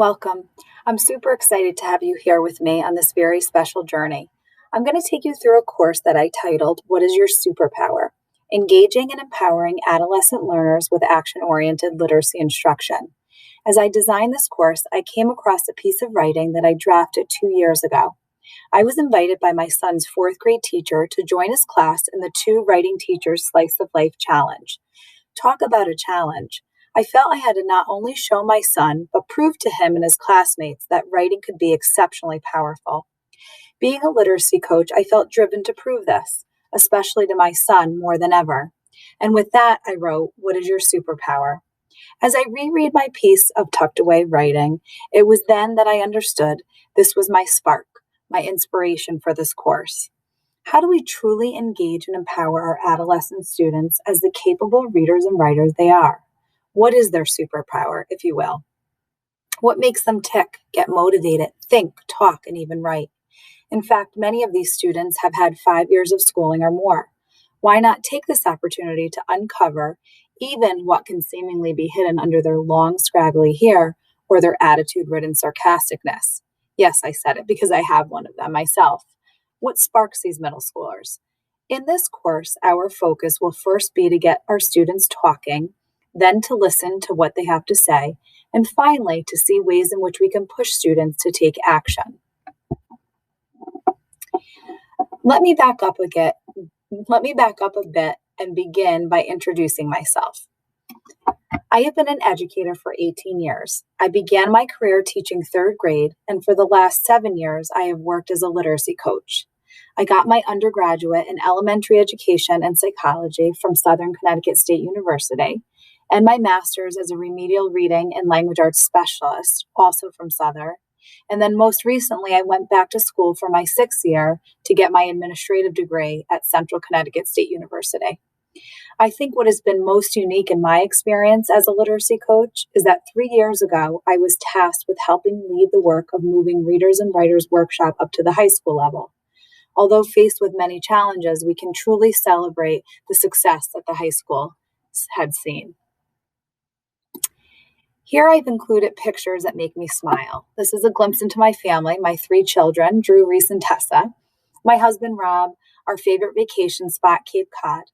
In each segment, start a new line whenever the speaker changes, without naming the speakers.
Welcome. I'm super excited to have you here with me on this very special journey. I'm going to take you through a course that I titled, What is Your Superpower? Engaging and Empowering Adolescent Learners with Action-Oriented Literacy Instruction. As I designed this course, I came across a piece of writing that I drafted 2 years ago. I was invited by my son's fourth grade teacher to join his class in the Two Writing Teachers Slice of Life Challenge. Talk about a challenge. I felt I had to not only show my son, but prove to him and his classmates that writing could be exceptionally powerful. Being a literacy coach, I felt driven to prove this, especially to my son more than ever. And with that, I wrote, What is your superpower? As I reread my piece of tucked away writing, it was then that I understood this was my spark, my inspiration for this course. How do we truly engage and empower our adolescent students as the capable readers and writers they are? What is their superpower, if you will? What makes them tick, get motivated, think, talk, and even write? In fact, many of these students have had 5 years of schooling or more. Why not take this opportunity to uncover even what can seemingly be hidden under their long, scraggly hair or their attitude-ridden sarcasticness? Yes, I said it because I have one of them myself. What sparks these middle schoolers? In this course, our focus will first be to get our students talking, then to listen to what they have to say, and finally to see ways in which we can push students to take action. Let me back up a bit and begin by introducing myself. I have been an educator for 18 years. I began my career teaching third grade, and for the last 7 years, I have worked as a literacy coach. I got my undergraduate in elementary education and psychology from Southern Connecticut State University, and my master's as a remedial reading and language arts specialist, also from Southern. And then most recently, I went back to school for my 6th year to get my administrative degree at Central Connecticut State University. I think what has been most unique in my experience as a literacy coach is that 3 years ago, I was tasked with helping lead the work of moving Readers and Writers Workshop up to the high school level. Although faced with many challenges, we can truly celebrate the success that the high school had seen. Here I've included pictures that make me smile. This is a glimpse into my family, my 3 children, Drew, Reese, and Tessa, my husband, Rob, our favorite vacation spot, Cape Cod.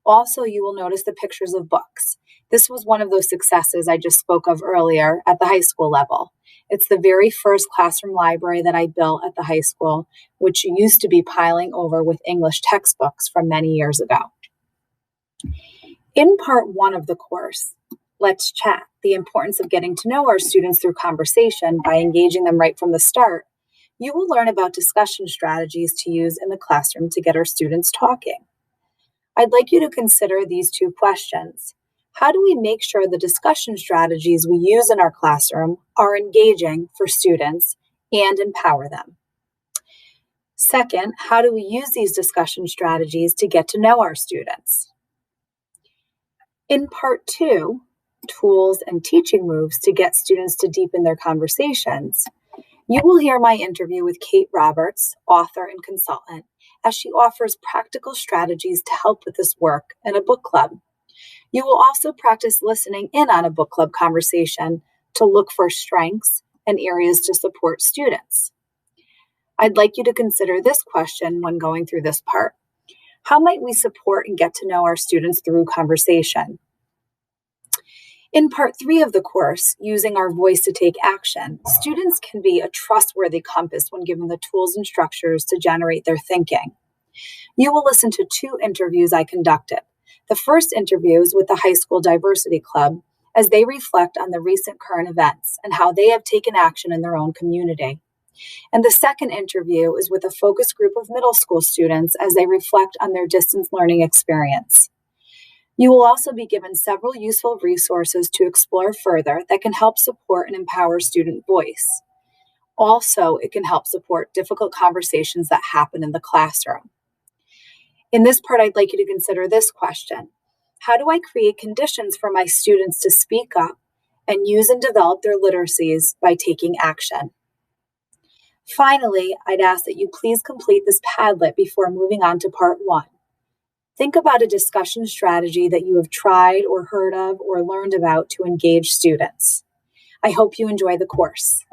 Also, you will notice the pictures of books. This was one of those successes I just spoke of earlier at the high school level. It's the very first classroom library that I built at the high school, which used to be piling over with English textbooks from many years ago. In part 1 of the course, Let's Chat, the importance of getting to know our students through conversation by engaging them right from the start, you will learn about discussion strategies to use in the classroom to get our students talking. I'd like you to consider these 2 questions. How do we make sure the discussion strategies we use in our classroom are engaging for students and empower them? Second, how do we use these discussion strategies to get to know our students? In part 2, Tools and Teaching Moves to get students to deepen their conversations, you will hear my interview with Kate Roberts, author and consultant, as she offers practical strategies to help with this work in a book club. You will also practice listening in on a book club conversation to look for strengths and areas to support students. I'd like you to consider this question when going through this part. How might we support and get to know our students through conversation? In part 3 of the course, Using Our Voice to Take Action, students can be a trustworthy compass when given the tools and structures to generate their thinking. You will listen to 2 interviews I conducted. The first interview is with the High School Diversity Club as they reflect on the recent current events and how they have taken action in their own community. And the second interview is with a focus group of middle school students as they reflect on their distance learning experience. You will also be given several useful resources to explore further that can help support and empower student voice. Also, it can help support difficult conversations that happen in the classroom. In this part, I'd like you to consider this question. How do I create conditions for my students to speak up and use and develop their literacies by taking action? Finally, I'd ask that you please complete this Padlet before moving on to part 1. Think about a discussion strategy that you have tried or heard of or learned about to engage students. I hope you enjoy the course.